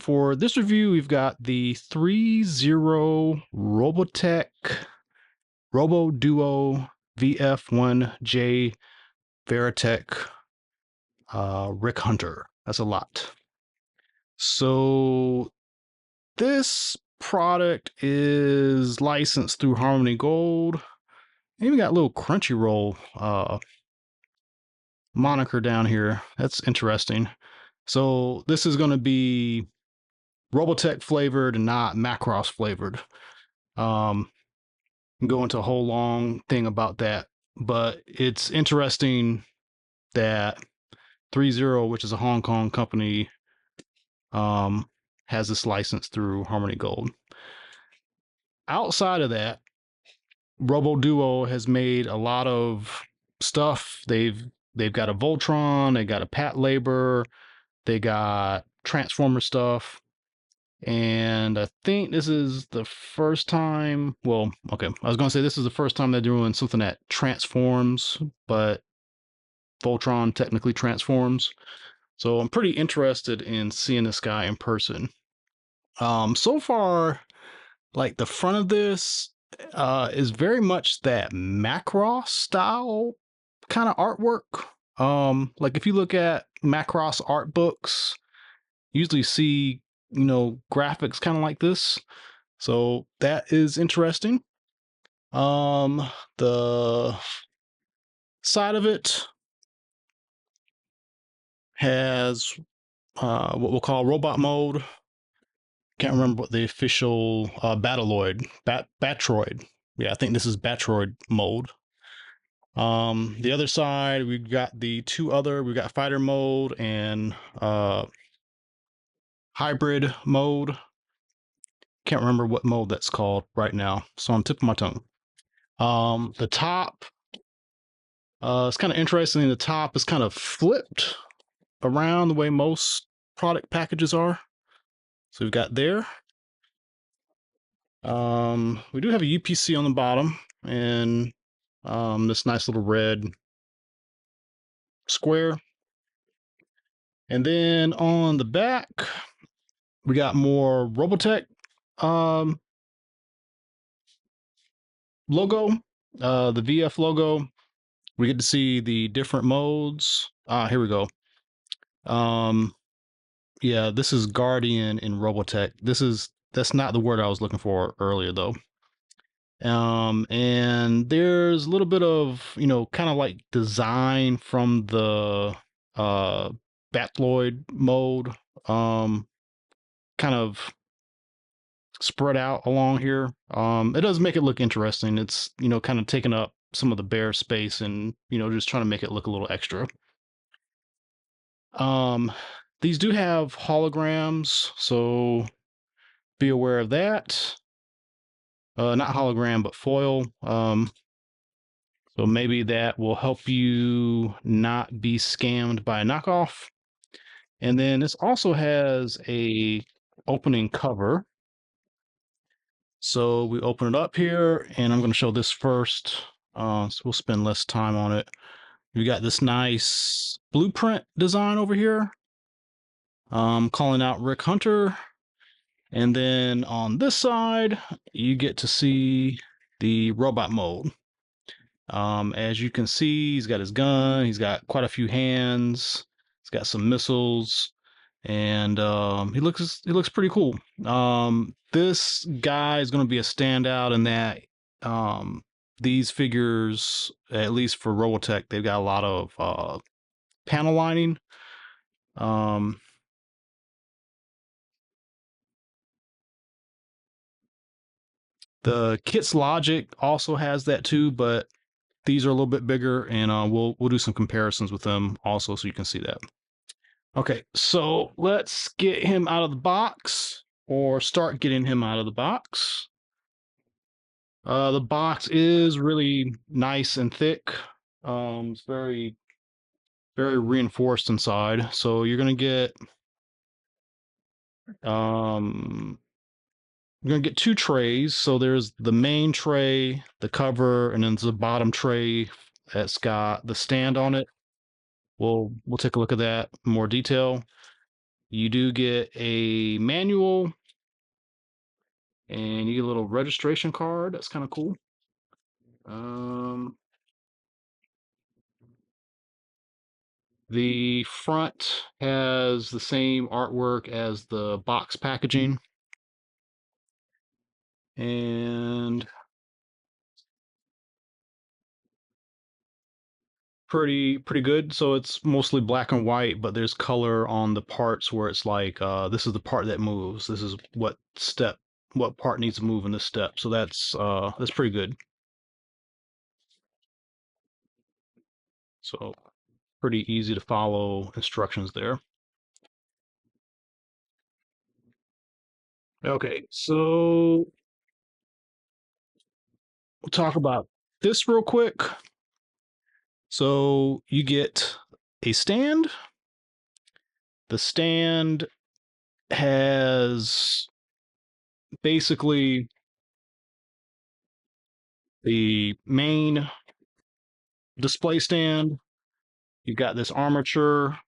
for this review, we've got the Threezero Robotech ROBO-DOU VF-1J Veritech Rick Hunter. That's a lot. So this product is licensed through Harmony Gold. And even got a little Crunchyroll moniker down here. That's interesting. So this is going to be Robotech flavored and not Macross flavored. Go into a whole long thing about that, but it's interesting that Threezero, which is a Hong Kong company, has this license through Harmony Gold. Outside of that, ROBO-DOU has made a lot of stuff. They've got a Voltron, they got a Pat Labor, they got Transformer stuff. And I think this is the first time, well, okay, I was going to say this is the first time they're doing something that transforms, but Voltron technically transforms. So I'm pretty interested in seeing this guy in person. So far, like the front of this is very much that Macross style kind of artwork. Like if you look at Macross art books, you usually see, you know, graphics kind of like this. So that is interesting. The side of it has what we'll call robot mode. Can't remember what the official Battloid, Batroid. Yeah, I think this is Batroid mode. The other side, we've got we've got fighter mode and hybrid mode. Can't remember what mode that's called right now. So on the tip of my tongue. The top, it's kind of interesting. The top is kind of flipped around the way most product packages are. So we've got there. We do have a UPC on the bottom and this nice little red square. And then on the back, we got more Robotech logo, the VF logo. We get to see the different modes. Here we go. Yeah, this is Guardian in Robotech. That's not the word I was looking for earlier though. And there's a little bit of, you know, kind of like design from the Battloid mode, kind of spread out along here. It does make it look interesting. It's, you know, kind of taking up some of the bare space and, you know, just trying to make it look a little extra. These do have holograms, so be aware of that. Not hologram, but foil. So maybe that will help you not be scammed by a knockoff. And then this also has a opening cover. So we open it up here, and I'm going to show this first. So we'll spend less time on it. We got this nice blueprint design over here. Calling out Rick Hunter. And then on this side, you get to see the robot mode. As you can see, he's got his gun. He's got quite a few hands. He's got some missiles, and he looks pretty cool. This guy is going to be a standout in that these figures, at least for Robotech, they've got a lot of panel lining. The Kit's Logic also has that too, but these are a little bit bigger, and we'll do some comparisons with them also, so you can see that. Okay, so let's get him out of the box, or start getting him out of the box. The box is really nice and thick. It's very, very reinforced inside. So you're gonna get you're gonna get two trays. So there's the main tray, the cover, and then there's the bottom tray that's got the stand on it. We'll take a look at that in more detail. You do get a manual and you get a little registration card. That's kind of cool. Um, the front has the same artwork as the box packaging, and pretty good. So it's mostly black and white, but there's color on the parts where it's like this is the part that moves. This is what part needs to move in this step. So that's pretty good. So pretty easy to follow instructions there. Okay, so we'll talk about this real quick. So you get a stand. The stand has basically the main display stand. You've got this armature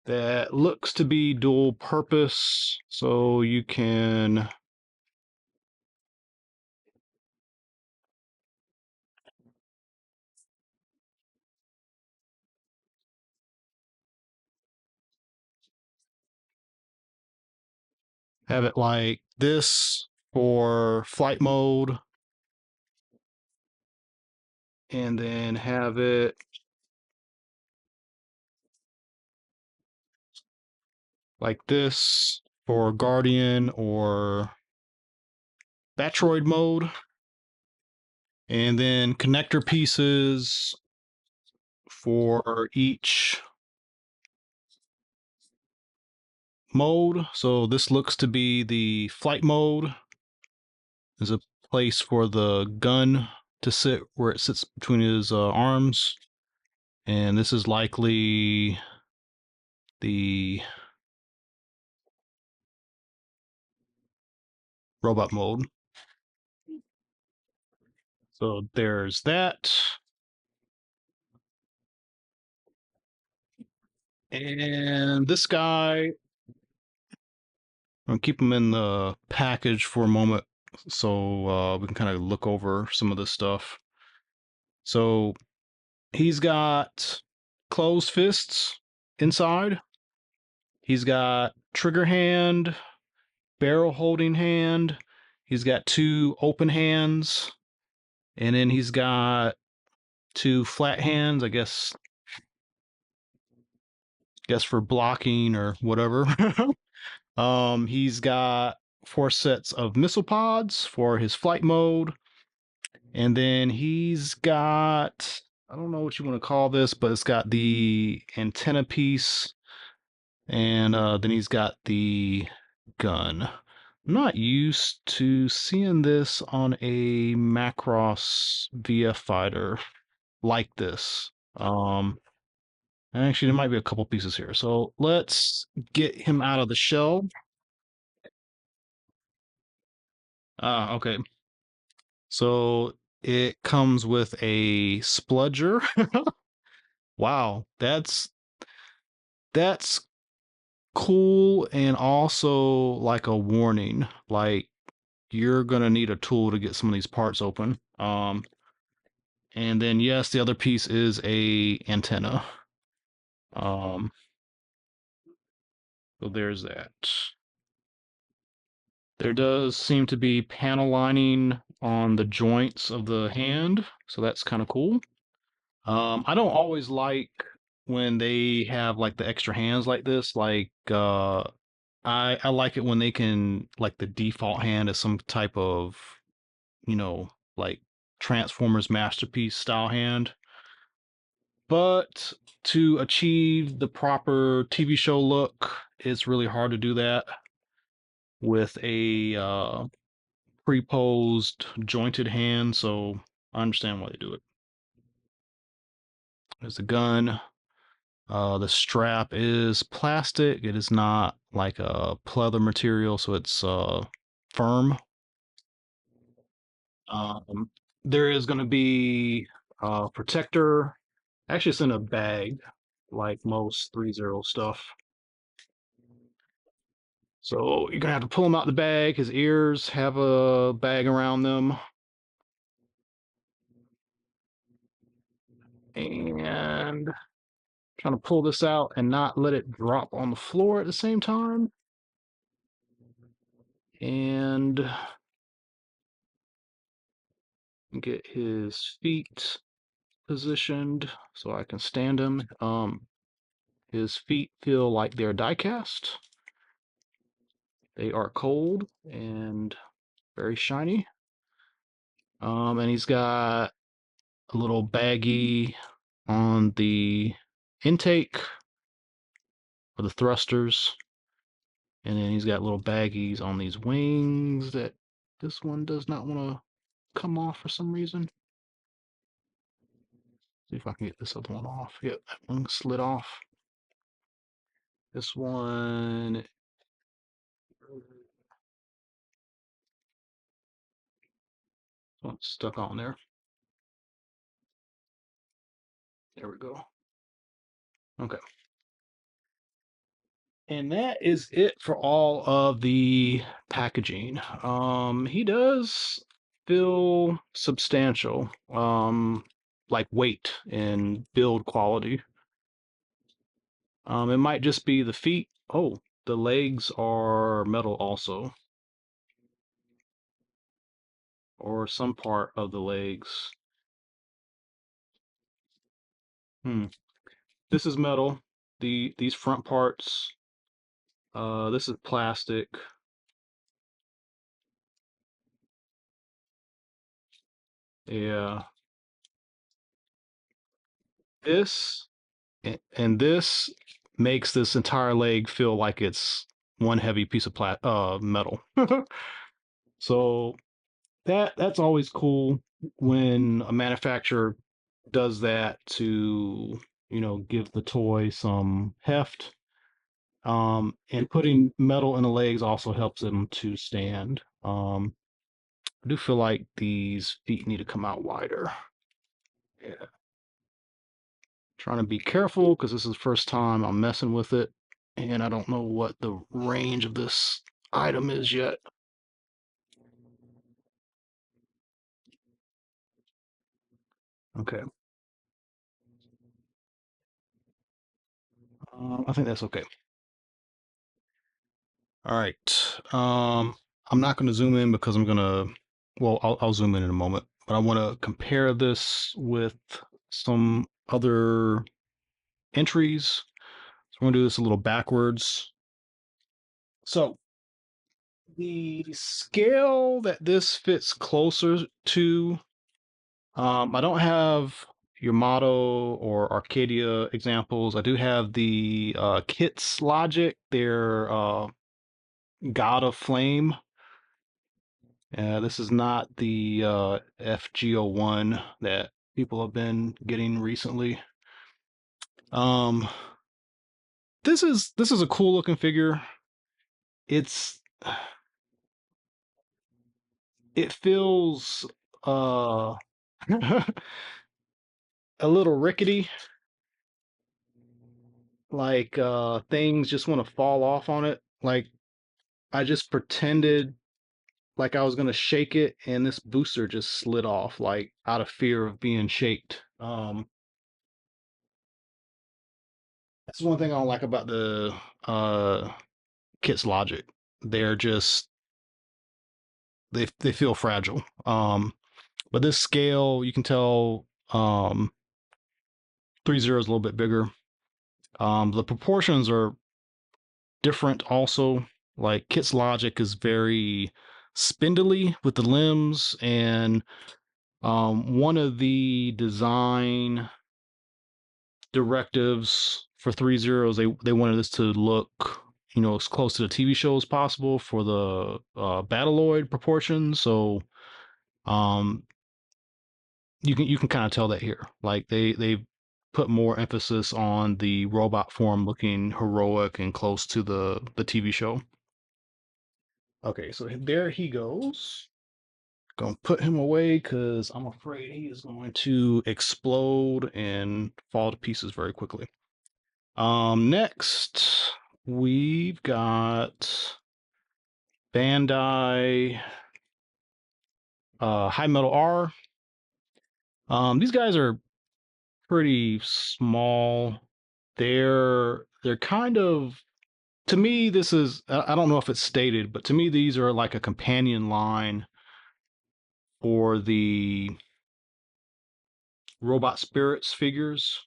that looks to be dual purpose. So you can have it like this for flight mode, and then have it like this for Guardian or Batroid mode, and then connector pieces for each mode. So this looks to be the flight mode. There's a place for the gun to sit where it sits between his arms, and this is likely the robot mode. So there's that. And this guy, I'm gonna keep him in the package for a moment so we can kind of look over some of this stuff. So he's got closed fists inside. He's got trigger hand, barrel holding hand. He's got two open hands, and then he's got two flat hands. I guess for blocking or whatever. He's got four sets of missile pods for his flight mode, and then he's got, I don't know what you want to call this, but it's got the antenna piece, and then he's got the gun. I'm not used to seeing this on a Macross VF fighter like this. Actually, there might be a couple pieces here. So let's get him out of the shell. Okay. So it comes with a spludger. Wow, that's cool, and also like a warning. Like you're gonna need a tool to get some of these parts open. And then yes, the other piece is a antenna. Um, so there's that. There does seem to be panel lining on the joints of the hand, so that's kind of cool. I don't always like when they have like the extra hands like this. Like I like it when they can, like, the default hand is some type of, like Transformers Masterpiece style hand. But to achieve the proper TV show look, it's really hard to do that with a pre-posed jointed hand. So I understand why they do it. There's the gun. The strap is plastic. It is not like a pleather material, so it's firm. Um, there is going to be a protector. Actually, it's in a bag. like most Threezero stuff. So you're gonna have to pull him out the bag. His ears have a bag around them. And trying to pull this out and not let it drop on the floor at the same time. And get his feet positioned so I can stand him. His feet feel like they're die cast. They are cold and very shiny. And he's got a little baggie on the intake for the thrusters. And then he's got little baggies on these wings that this one does not want to come off for some reason. See if I can get this other one off. Yep, that one slid off. This one stuck on there. There we go. Okay. And that is it for all of the packaging. He does feel substantial, like weight and build quality. It might just be the feet. Oh, the legs are metal also, or some part of the legs. This is metal. These front parts. This is plastic. Yeah. This and this makes this entire leg feel like it's one heavy piece of metal. So that's always cool when a manufacturer does that to, give the toy some heft. And putting metal in the legs also helps them to stand. I do feel like these feet need to come out wider. Yeah. Trying to be careful because this is the first time I'm messing with it, and I don't know what the range of this item is yet. Okay. I think that's okay. All right. I'm not going to zoom in because I'm going to, well, I'll zoom in a moment, but I want to compare this with some other entries. So I'm going to do this a little backwards. So the scale that this fits closer to, I don't have Yamato or Arcadia examples. I do have the Kits Logic, their God of Flame. This is not the FGO1 that people have been getting recently. Um, this is a cool looking figure. It's it feels uh a little rickety, like things just want to fall off on it. Like I just pretended like I was gonna shake it, and this booster just slid off, like out of fear of being shaked. That's one thing I don't like about the Kit's Logic. They're just they feel fragile. But this scale, you can tell Threezero is a little bit bigger. The proportions are different also. Like Kit's Logic is very spindly with the limbs, and one of the design directives for Threezeros, they wanted this to look, as close to the TV show as possible for the Battleoid proportions. So um, you can kind of tell that here. Like they put more emphasis on the robot form looking heroic and close to the TV show. Okay, so there he goes. Gonna put him away because I'm afraid he is going to explode and fall to pieces very quickly. Next we've got Bandai High Metal R. These guys are pretty small. They're kind of, to me, this is, I don't know if it's stated, but to me these are like a companion line for the Robot Spirits figures.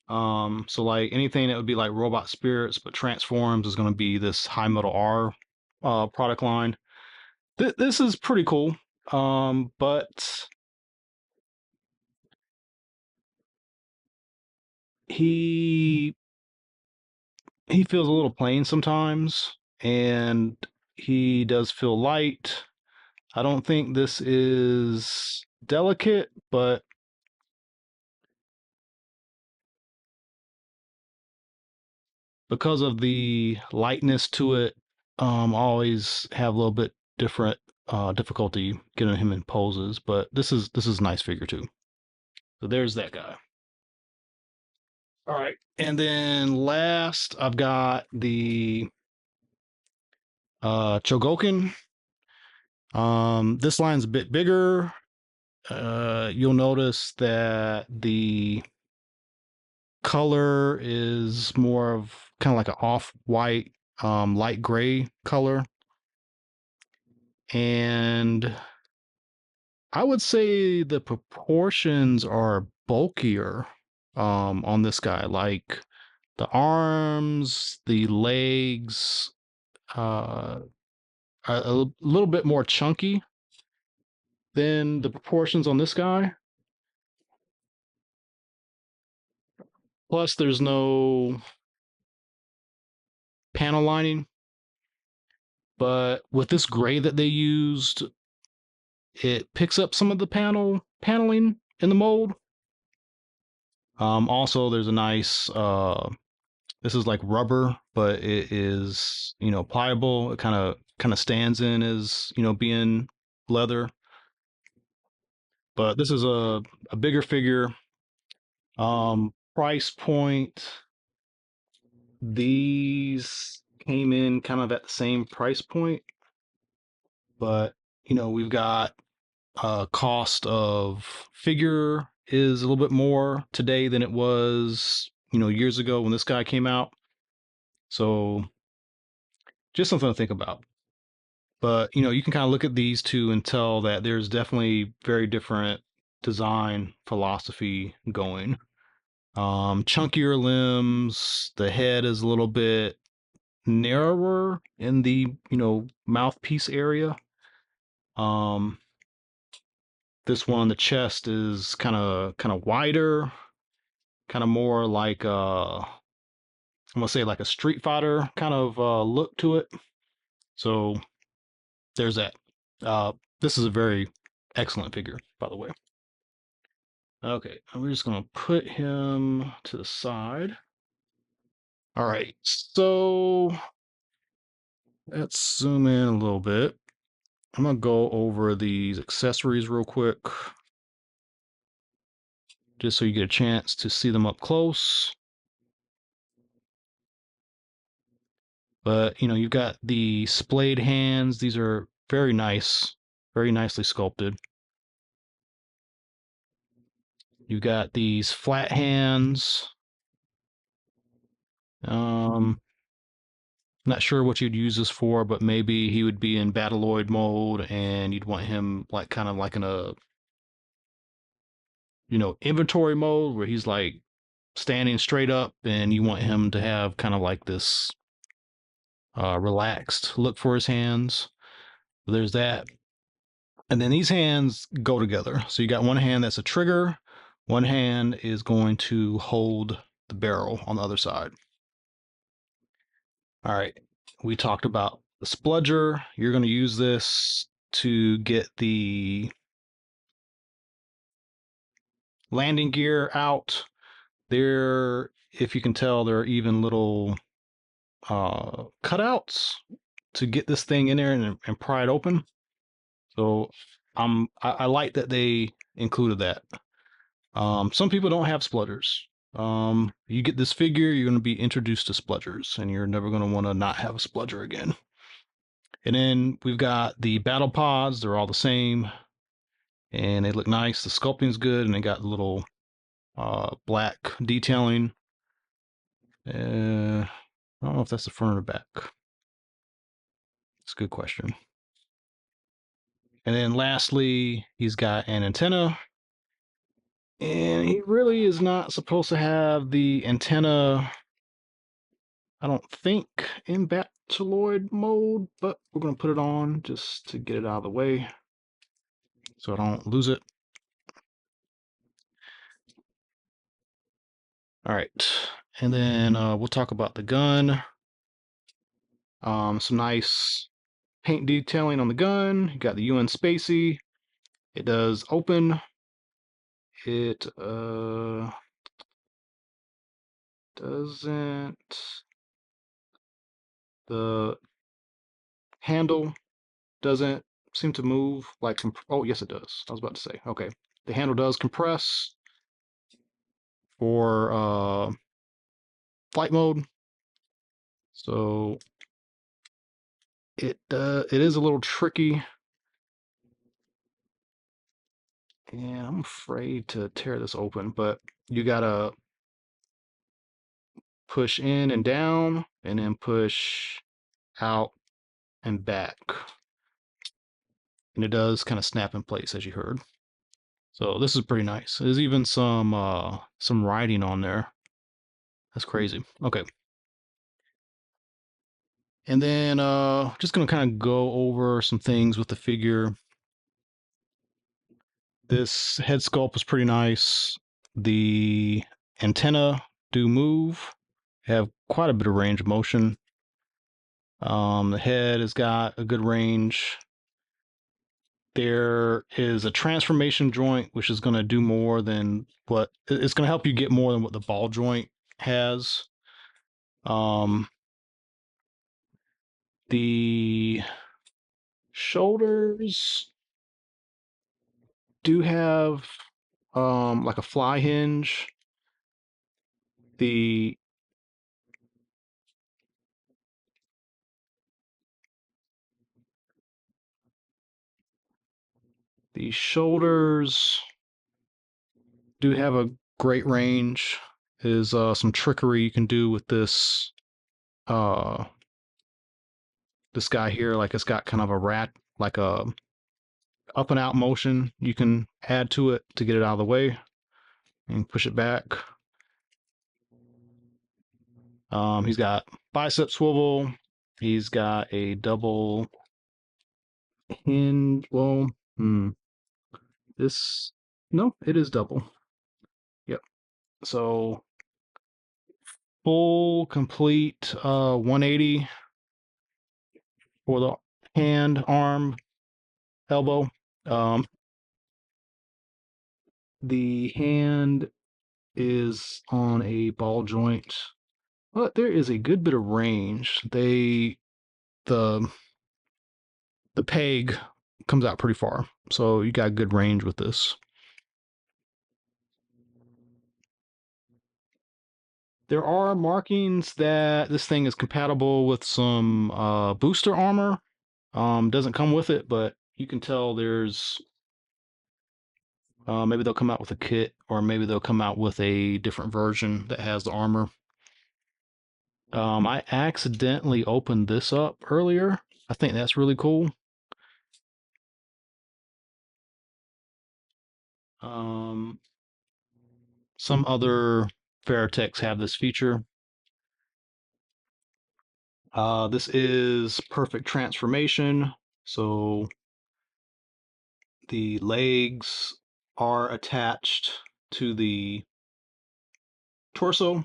So like anything that would be like Robot Spirits but transforms is going to be this High Metal R product line. This is pretty cool. But he he feels a little plain sometimes, and he does feel light. I don't think this is delicate, but because of the lightness to it, I always have a little bit different difficulty getting him in poses. But this is a nice figure too. So there's that guy. All right, and then last I've got the Chogokin. This line's a bit bigger. You'll notice that the color is more of kind of like an off-white, light gray color. And I would say the proportions are bulkier on this guy. Like the arms, the legs are a little bit more chunky than the proportions on this guy. Plus, there's no panel lining. But with this gray that they used, it picks up some of the paneling in the mold. Also, there's a nice this is like rubber, but it is, pliable. It kind of stands in as, being leather. But this is a bigger figure. Price point, these came in kind of at the same price point, but we've got cost of figure is a little bit more today than it was, years ago when this guy came out. So just something to think about. But, you can kind of look at these two and tell that there's definitely very different design philosophy going. Chunkier limbs, the head is a little bit narrower in the, mouthpiece area. Um, this one on the chest is kind of wider, kind of more like I'm gonna say like a Street Fighter kind of look to it. So there's that. Uh, this is a very excellent figure, by the way. Okay, and we're just gonna put him to the side. All right, so let's zoom in a little bit. I'm gonna go over these accessories real quick, just so you get a chance to see them up close. But you've got the splayed hands. These are very nice, very nicely sculpted. You've got these flat hands. Not sure what you'd use this for, but maybe he would be in Battleoid mode and you'd want him like kind of like in a inventory mode where he's like standing straight up and you want him to have kind of like this relaxed look for his hands. There's that. And then these hands go together. So you got one hand that's a trigger, one hand is going to hold the barrel on the other side. All right, we talked about the spludger. You're going to use this to get the landing gear out. There, if you can tell, there are even little cutouts to get this thing in there and pry it open. So I like that they included that. Some people don't have splutters. You get this figure, you're going to be introduced to spludgers, and you're never going to want to not have a spludger again. And then we've got the battle pods. They're all the same, and they look nice. The sculpting's good, and they got little black detailing. I don't know if that's the front or the back. It's a good question. And then lastly, he's got an antenna. And he really is not supposed to have the antenna, I don't think, in Bacteroid mode, but we're going to put it on just to get it out of the way so I don't lose it. All right. And then we'll talk about the gun. Some nice paint detailing on the gun. You got the UN Spacey. It does open. It doesn't. The handle doesn't seem to move like. Oh, yes, it does. I was about to say. Okay, the handle does compress for flight mode. So it is a little tricky, and I'm afraid to tear this open. But you gotta push in and down, and then push out and back. And it does kind of snap in place, as you heard. So this is pretty nice. There's even some writing on there. That's crazy. Okay. And then just gonna kind of go over some things with the figure. This head sculpt is pretty nice. The antenna do move, have quite a bit of range of motion. The head has got a good range. There is a transformation joint, which is going to do more than what it's going to help you get more than what the ball joint has. The shoulders do have like a fly hinge. The shoulders do have a great range. Is some trickery you can do with this this guy here. Like it's got kind of a rat, like a up and out motion you can add to it to get it out of the way and push it back. He's got bicep swivel. He's got a double hinge. Well, this, no, it is double. Yep. So full complete 180 for the hand, arm, elbow. The hand is on a ball joint, but there is a good bit of range. The peg comes out pretty far, so you got good range with this. There are markings that this thing is compatible with some booster armor. Doesn't come with it, but you can tell there's maybe they'll come out with a kit, or maybe they'll come out with a different version that has the armor. I accidentally opened this up earlier. I think that's really cool. Some other Veritechs have this feature. This is perfect transformation. So the legs are attached to the torso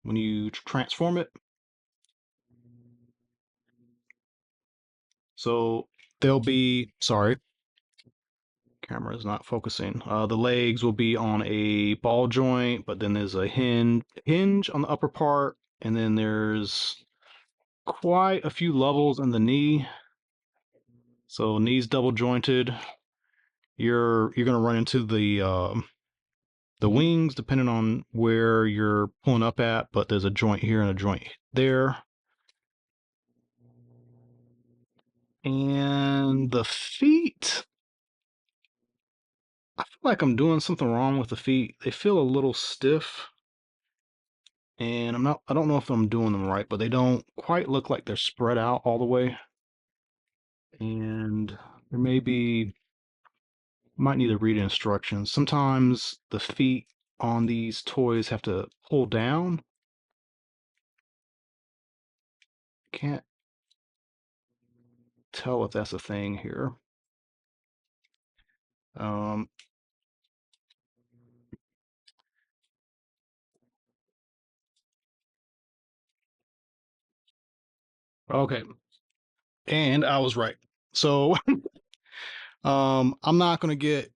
when you transform it. So they'll be, sorry, camera is not focusing. The legs will be on a ball joint, but then there's a hinge on the upper part, and then there's quite a few levels in the knee. So knees double jointed. You're gonna run into the the wings, depending on where you're pulling up at, but there's a joint here and a joint there. And the feet, I feel like I'm doing something wrong with the feet. They feel a little stiff, and I don't know if I'm doing them right, but they don't quite look like they're spread out all the way. And there may be, might need to read instructions. Sometimes the feet on these toys have to pull down. Can't tell if that's a thing here. Um, okay, and I was right. So I'm not going to get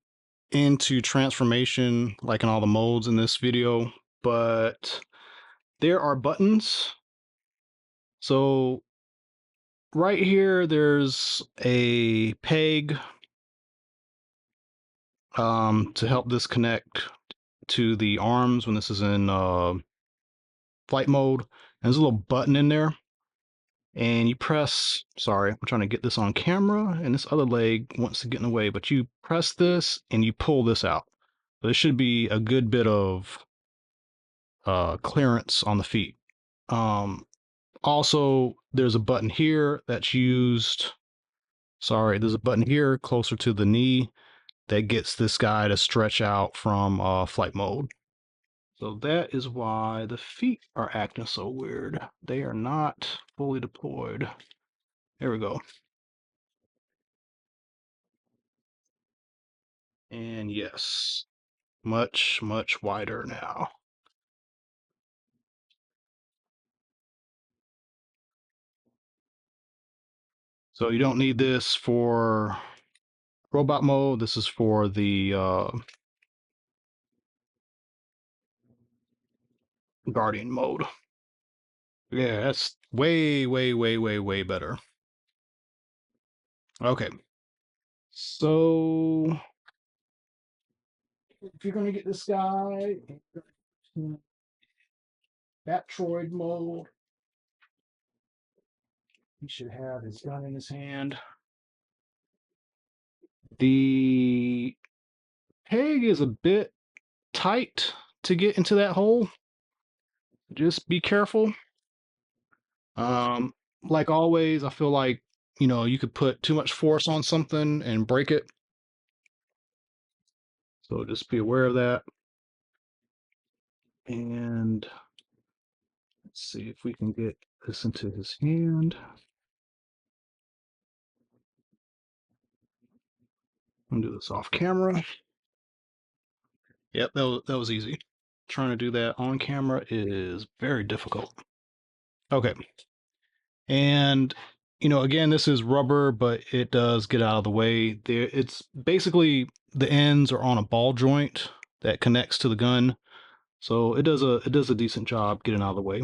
into transformation like in all the modes in this video, but there are buttons. So right here, there's a peg to help this connect to the arms when this is in flight mode. And there's a little button in there, and you press, sorry, I'm trying to get this on camera, and this other leg wants to get in the way, but you press this and you pull this out. So there should be a good bit of clearance on the feet. Also, there's a button here that's used. Sorry, there's a button here closer to the knee that gets this guy to stretch out from flight mode. So that is why the feet are acting so weird. They are not fully deployed. There we go. And yes, much, much wider now. So you don't need this for robot mode. This is for the guardian mode. Yeah, that's way, way, way, way, way better. Okay. So if you're gonna get this guy in Batroid mode, he should have his gun in his hand. The peg is a bit tight to get into that hole. Just be careful. Um, like always, I feel like, you could put too much force on something and break it. So just be aware of that. And let's see if we can get this into his hand. I'm gonna do this off camera. Yep, that was easy. Trying to do that on camera is very difficult. Okay. And again, this is rubber, but it does get out of the way. There, it's basically the ends are on a ball joint that connects to the gun, so it does a decent job getting out of the way.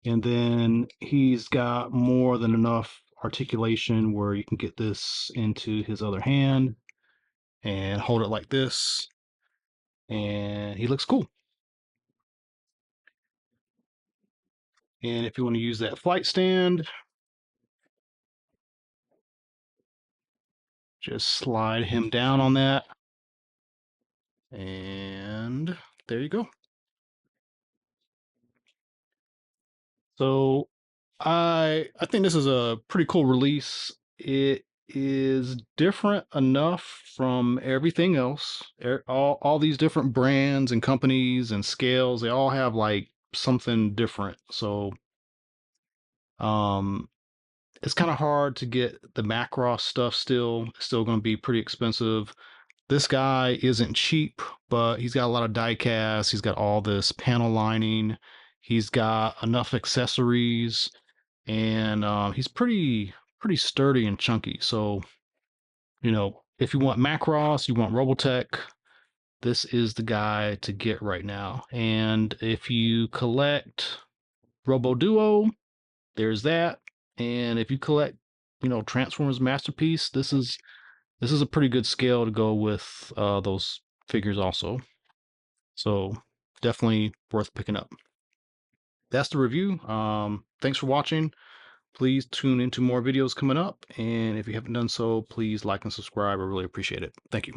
And then he's got more than enough articulation where you can get this into his other hand and hold it like this, and he looks cool. And if you want to use that flight stand, just slide him down on that, and there you go. So I think this is a pretty cool release. It is different enough from everything else. All these different brands and companies and scales, they all have like something different. So um it's kind of hard to get the Macross stuff still. It's still going to be pretty expensive. This guy isn't cheap, but he's got a lot of die cast. He's got all this panel lining. He's got enough accessories, and he's pretty sturdy and chunky. So, if you want Macross, you want Robotech, this is the guy to get right now. And if you collect ROBO-DOU, there's that. And if you collect, Transformers Masterpiece, this is a pretty good scale to go with those figures also. So definitely worth picking up. That's the review. Thanks for watching. Please tune into more videos coming up. And if you haven't done so, please like and subscribe. I really appreciate it. Thank you.